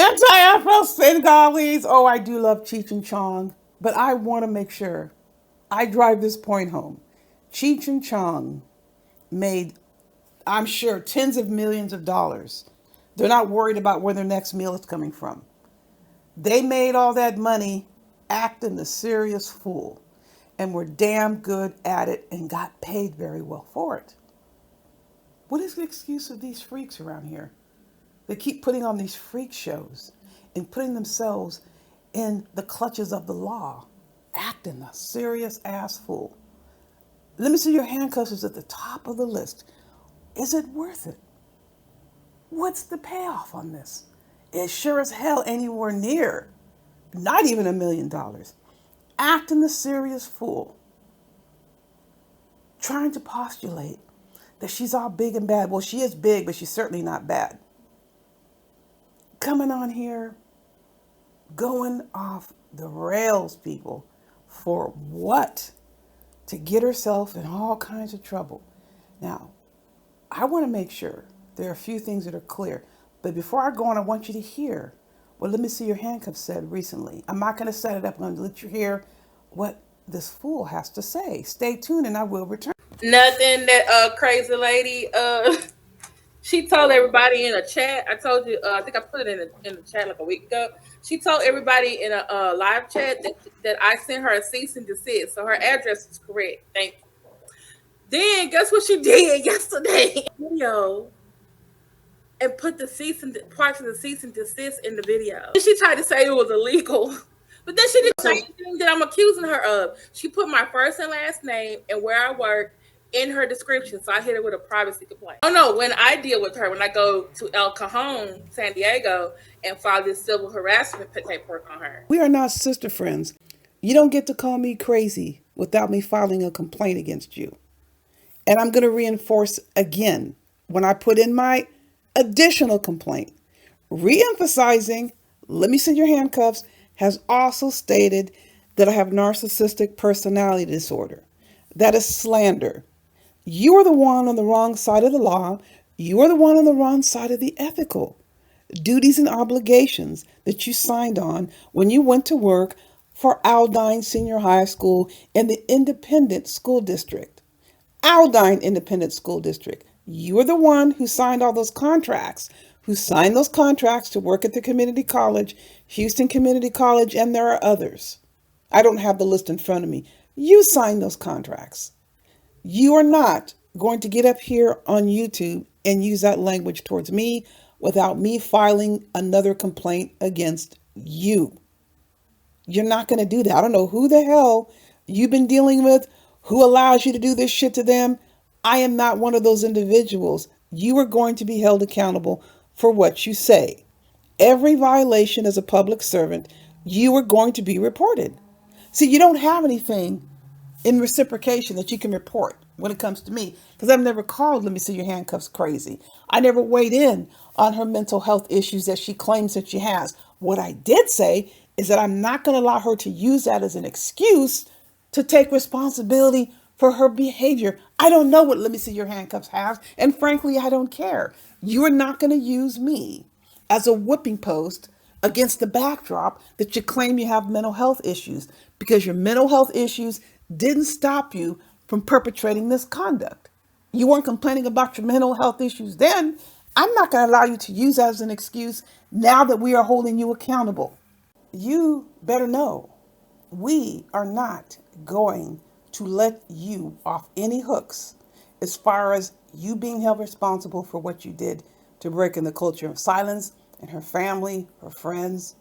Anti-Afro Svengalis. Oh, I do love Cheech and Chong, but I want to make sure I drive this point home. Cheech and Chong made, I'm sure, tens of millions of dollars. They're not worried about where their next meal is coming from. They made all that money acting the serious fool and were damn good at it and got paid very well for it. What is the excuse of these freaks around here? They keep putting on these freak shows and putting themselves in the clutches of the law, acting a serious ass fool. Let me see your handcuffs is at the top of the list. Is it worth it? What's the payoff on this? It sure as hell anywhere near, not even $1 million. Acting the serious fool, trying to postulate that she's all big and bad. Well, she is big, but she's certainly not bad. Coming on here, going off the rails, people, for what? To get herself in all kinds of trouble. Now, I want to make sure there are a few things that are clear. But before I go on, I want you to hear what Let Me See Your Handcuffs said recently. I'm not going to set it up. I'm going to let you hear what this fool has to say. Stay tuned and I will return. Nothing that crazy lady she told everybody in a chat. I told you, I think I put it in the chat like a week ago. She told everybody in a live chat that I sent her a cease and desist, so her address is correct. Thank you. Then guess what she did yesterday? Video and put the parts of the cease and desist in the video. She tried to say it was illegal, but then she didn't say anything that I'm accusing her of. She put my first and last name and where I work in her description, so I hit her with a privacy complaint. Oh no, when I deal with her, when I go to El Cajon, San Diego, and file this civil harassment paperwork on her. We are not sister friends. You don't get to call me crazy without me filing a complaint against you. And I'm going to reinforce again when I put in my additional complaint, re-emphasizing, Let Me See Your Handcuffs, has also stated that I have narcissistic personality disorder. That is slander. You are the one on the wrong side of the law. You are the one on the wrong side of the ethical duties and obligations that you signed on when you went to work for Aldine Senior High School in the Independent School District. Aldine Independent School District. You are the one who signed all those contracts, to work at the community college, Houston Community College, and there are others. I don't have the list in front of me. You signed those contracts. You are not going to get up here on YouTube and use that language towards me without me filing another complaint against you. You're not going to do that. I don't know who the hell you've been dealing with, who allows you to do this shit to them. I am not one of those individuals. You are going to be held accountable for what you say. Every violation as a public servant, you are going to be reported. See, you don't have anything in reciprocation that you can report when it comes to me, because I've never called Let Me See Your Handcuffs crazy. I never weighed in on her mental health issues that she claims that she has. What I did say is that I'm not going to allow her to use that as an excuse to take responsibility for her behavior. I don't know what Let Me See Your Handcuffs has, and frankly, I don't care. You are not going to use me as a whipping post against the backdrop that you claim you have mental health issues, because your mental health issues didn't stop you from perpetrating this conduct. You weren't complaining about your mental health issues then. I'm not going to allow you to use that as an excuse now that we are holding you accountable. You better know we are not going to let you off any hooks as far as you being held responsible for what you did to break in the culture of silence and her family, her friends,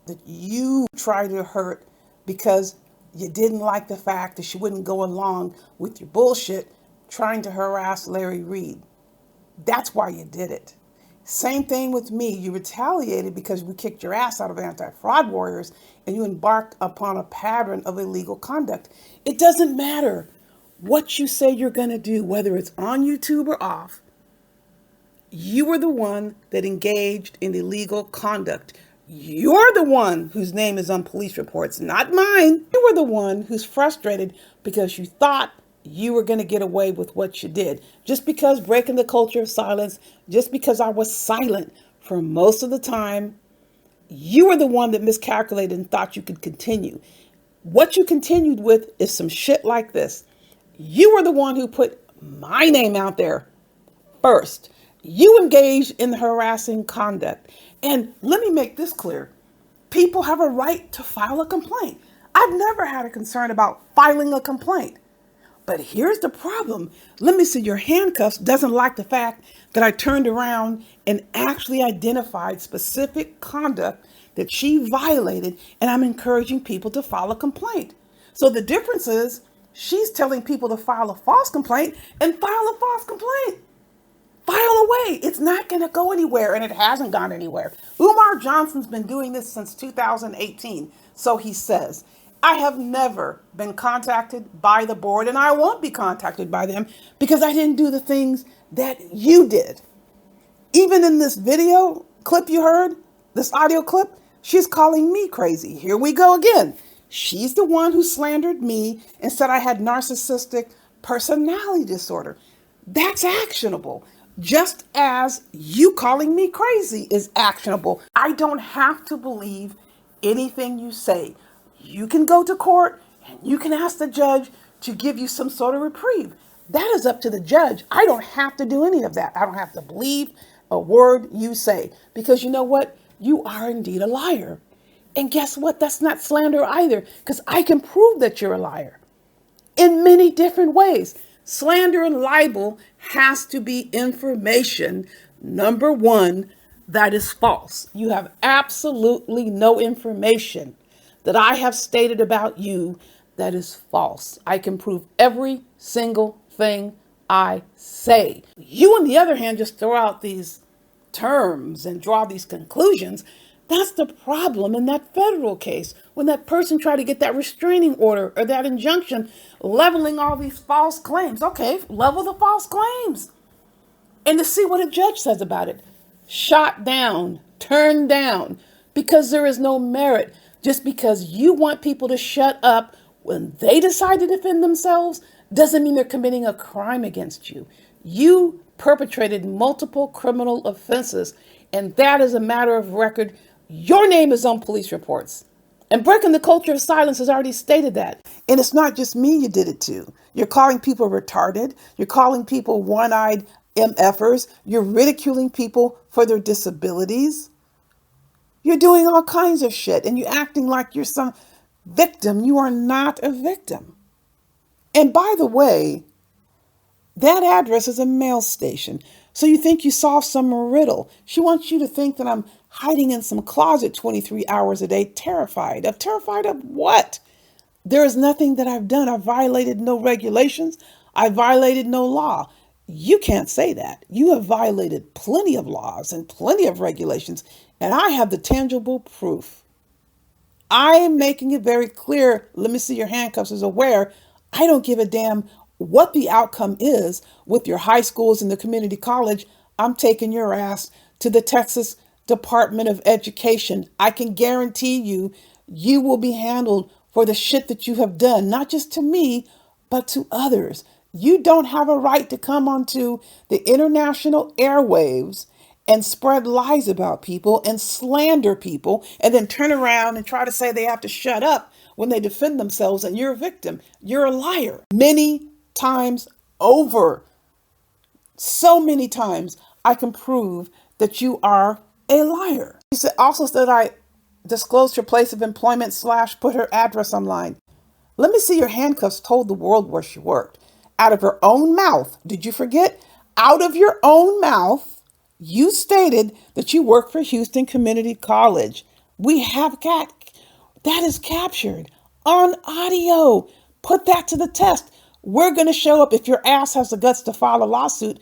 that you tried to hurt because you didn't like the fact that she wouldn't go along with your bullshit trying to harass Larry Reed. That's why you did it. Same thing with me. You retaliated because we kicked your ass out of Anti-Fraud Warriors and you embarked upon a pattern of illegal conduct. It doesn't matter what you say you're going to do, whether it's on YouTube or off. You were the one that engaged in illegal conduct. You're the one whose name is on police reports, not mine. You were the one who's frustrated because you thought you were going to get away with what you did. Just because breaking the culture of silence, just because I was silent for most of the time You were the one that miscalculated and thought you could continue. What you continued with is some shit like this. You were the one who put my name out there first. You engaged in the harassing conduct. And let me make this clear. People have a right to file a complaint. I've never had a concern about filing a complaint. But here's the problem. Let me see, your handcuffs doesn't like the fact that I turned around and actually identified specific conduct that she violated, and I'm encouraging people to file a complaint. So the difference is she's telling people to file a false complaint and file a false complaint. File away. It's not going to go anywhere, and it hasn't gone anywhere. Umar Johnson's been doing this since 2018. So he says, I have never been contacted by the board, and I won't be contacted by them because I didn't do the things that you did. Even in this video clip you heard, this audio clip, she's calling me crazy. Here we go again. She's the one who slandered me and said I had narcissistic personality disorder. That's actionable. Just as you calling me crazy is actionable. I don't have to believe anything you say. You can go to court and you can ask the judge to give you some sort of reprieve. That is up to the judge. I don't have to do any of that. I don't have to believe a word you say, because you know what? You are indeed a liar. And guess what? That's not slander either, because I can prove that you're a liar in many different ways. Slander and libel has to be information, number one, that is false. You have absolutely no information that I have stated about you that is false. I can prove every single thing I say. You, on the other hand, just throw out these terms and draw these conclusions. That's the problem in that federal case. When that person tried to get that restraining order or that injunction, leveling all these false claims. Okay, level the false claims. And to see what a judge says about it. Shot down, turned down, because there is no merit. Just because you want people to shut up when they decide to defend themselves doesn't mean they're committing a crime against you. You perpetrated multiple criminal offenses, and that is a matter of record. Your name is on police reports. And breaking the culture of silence has already stated that. And it's not just me you did it to. You're calling people retarded. You're calling people one-eyed MFers. You're ridiculing people for their disabilities. You're doing all kinds of shit, and you're acting like you're some victim. You are not a victim. And by the way, that address is a mail station. So you think you solved some riddle. She wants you to think that I'm hiding in some closet 23 hours a day, terrified. Terrified of what? There is nothing that I've done. I've violated no regulations. I violated no law. You can't say that. You have violated plenty of laws and plenty of regulations, and I have the tangible proof. I am making it very clear. Let me see your handcuffs is aware. I don't give a damn what the outcome is with your high schools and the community college. I'm taking your ass to the Texas Department of Education. I can guarantee you, you will be handled for the shit that you have done, not just to me, but to others. You don't have a right to come onto the international airwaves and spread lies about people and slander people and then turn around and try to say they have to shut up when they defend themselves and you're a victim. You're a liar. Many times over. So many times I can prove that you are a liar. She said also that I disclosed her place of employment / put her address online. Let me see your handcuffs told the world where she worked. Out of her own mouth. Did you forget? Out of your own mouth, you stated that you work for Houston Community College. We have that is captured on audio. Put that to the test. We're going to show up. If your ass has the guts to file a lawsuit,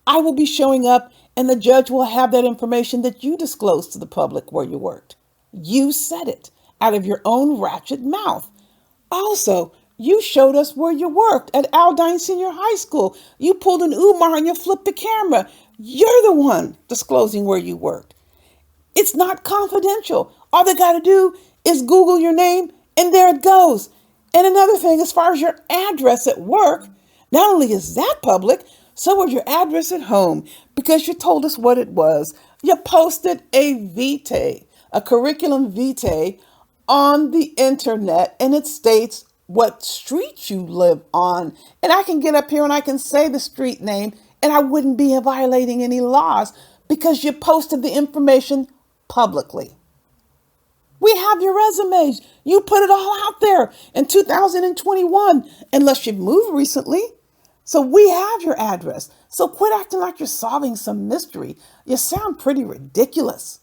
I will be showing up and the judge will have that information that you disclosed to the public where you worked. You said it out of your own ratchet mouth. Also, you showed us where you worked at Aldine Senior High School. You pulled an Umar and you flipped the camera. You're the one disclosing where you worked. It's not confidential. All they got to do is Google your name and there it goes. And another thing, as far as your address at work, not only is that public, so was your address at home because you told us what it was. You posted a vitae, a curriculum vitae on the internet, and it states what street you live on. And I can get up here and I can say the street name and I wouldn't be violating any laws because you posted the information publicly. We have your resumes. You put it all out there in 2021, unless you've moved recently. So we have your address. So quit acting like you're solving some mystery. You sound pretty ridiculous.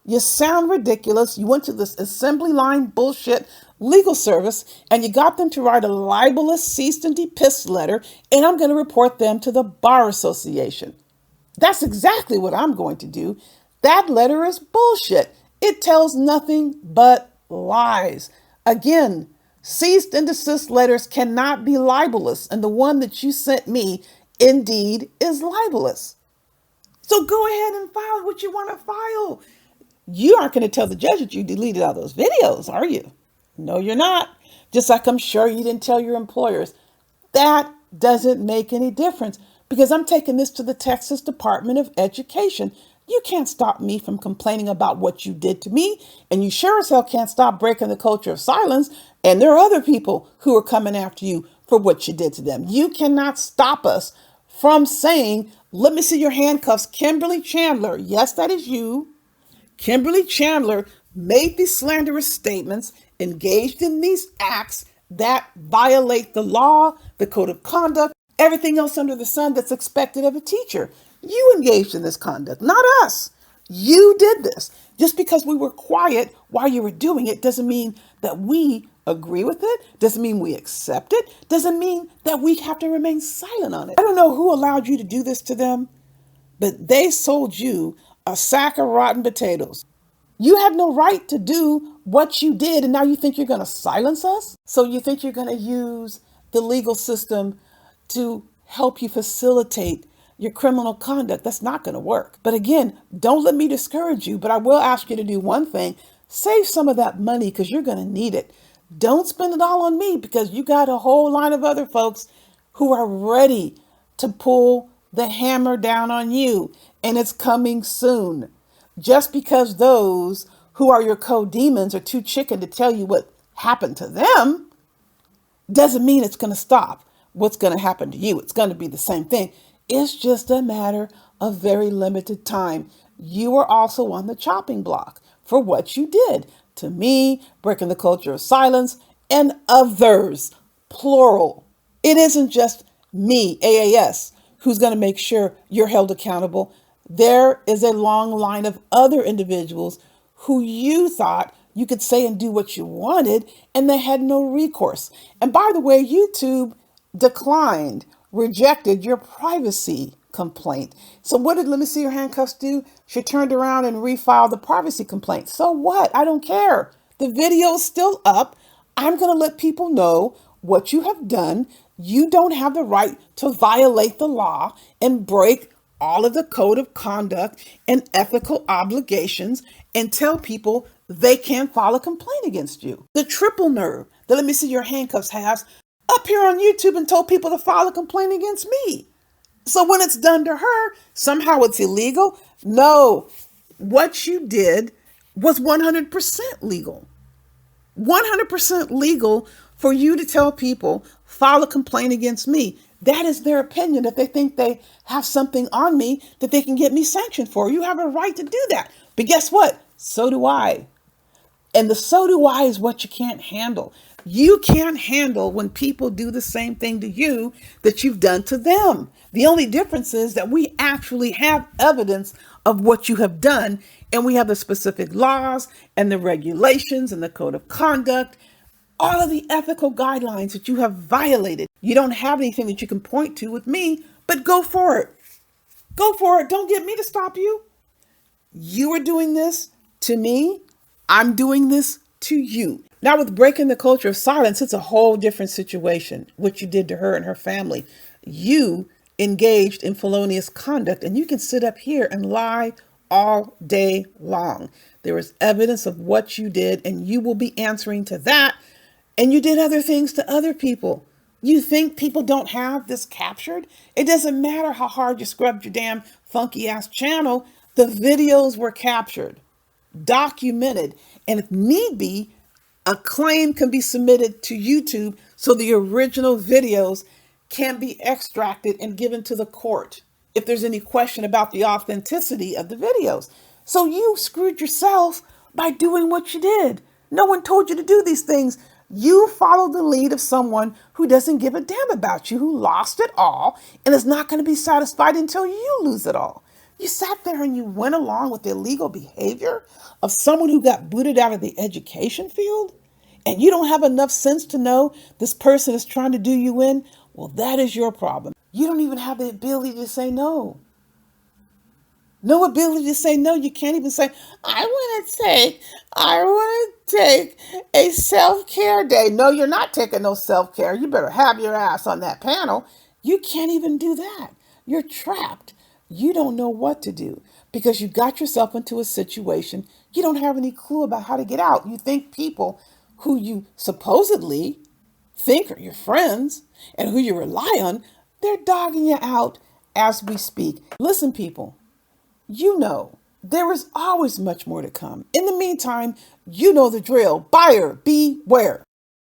You sound ridiculous. You went to this assembly line bullshit legal service and you got them to write a libelous cease and desist letter, and I'm going to report them to the Bar Association. That's exactly what I'm going to do. That letter is bullshit. It tells nothing but lies. Again, cease and desist letters cannot be libelous, and the one that you sent me indeed is libelous. So go ahead and file what you want to file. You aren't going to tell the judge that you deleted all those videos, are you? No, you're not. Just like I'm sure you didn't tell your employers. That doesn't make any difference because I'm taking this to the Texas Department of Education. You can't stop me from complaining about what you did to me, and you sure as hell can't stop breaking the culture of silence. And there are other people who are coming after you for what you did to them. You cannot stop us from saying, let me see your handcuffs, Kimberly Chandler. Yes, that is you. Kimberly Chandler made these slanderous statements, engaged in these acts that violate the law, the code of conduct, everything else under the sun that's expected of a teacher. You engaged in this conduct, not us. You did this. Just because we were quiet while you were doing it doesn't mean that we agree with it, doesn't mean we accept it, doesn't mean that we have to remain silent on it. I don't know who allowed you to do this to them, but they sold you a sack of rotten potatoes. You had no right to do what you did, and now you think you're going to silence us? So you think you're going to use the legal system to help you facilitate your criminal conduct? That's not going to work. But again, don't let me discourage you, but I will ask you to do one thing. Save some of that money because you're going to need it. Don't spend it all on me because you got a whole line of other folks who are ready to pull the hammer down on you, and it's coming soon. Just because those who are your co-demons are too chicken to tell you what happened to them doesn't mean it's going to stop what's going to happen to you. It's going to be the same thing. It's just a matter of very limited time. You are also on the chopping block for what you did to me, breaking the culture of silence, and others, plural. It isn't just me, AAS, who's going to make sure you're held accountable. There is a long line of other individuals who you thought you could say and do what you wanted, and they had no recourse. And by the way, YouTube declined, rejected your privacy complaint. So what did Let Me See Your Handcuffs do? She turned around and refiled the privacy complaint. So what? I don't care. The video is still up. I'm going to let people know what you have done. You don't have the right to violate the law and break all of the code of conduct and ethical obligations and tell people they can't file a complaint against you. The triple nerve that Let Me See Your Handcuffs has up here on YouTube and told people to file a complaint against me. So when it's done to her, somehow it's illegal? No, what you did was 100% legal. 100% legal for you to tell people, file a complaint against me. That is their opinion. If they think they have something on me that they can get me sanctioned for, you have a right to do that. But guess what? So do I. And the so do I is what you can't handle. You can't handle when people do the same thing to you that you've done to them. The only difference is that we actually have evidence of what you have done, and we have the specific laws and the regulations and the code of conduct, all of the ethical guidelines that you have violated. You don't have anything that you can point to with me, but go for it. Go for it. Don't get me to stop you. You are doing this to me. I'm doing this to you. Now with breaking the culture of silence, it's a whole different situation, what you did to her and her family. You engaged in felonious conduct, and you can sit up here and lie all day long. There is evidence of what you did, and you will be answering to that. And you did other things to other people. You think people don't have this captured? It doesn't matter how hard you scrubbed your damn funky ass channel. The videos were captured. documented, and if need be, a claim can be submitted to YouTube so the original videos can be extracted and given to the court if there's any question about the authenticity of the videos. So you screwed yourself by doing what you did. No one told you to do these things. You followed the lead of someone who doesn't give a damn about you, who lost it all and is not going to be satisfied until you lose it all. You sat there and you went along with the illegal behavior of someone who got booted out of the education field, and you don't have enough sense to know this person is trying to do you in. Well, that is your problem. You don't even have the ability to say no. No ability to say no. You can't even say, I want to take a self-care day. No, you're not taking no self-care. You better have your ass on that panel. You can't even do that. You're trapped. You don't know what to do because you got yourself into a situation. You don't have any clue about how to get out. You think people who you supposedly think are your friends and who you rely on, they're dogging you out as we speak. Listen, people, you know, there is always much more to come. In the meantime, you know the drill. Buyer beware.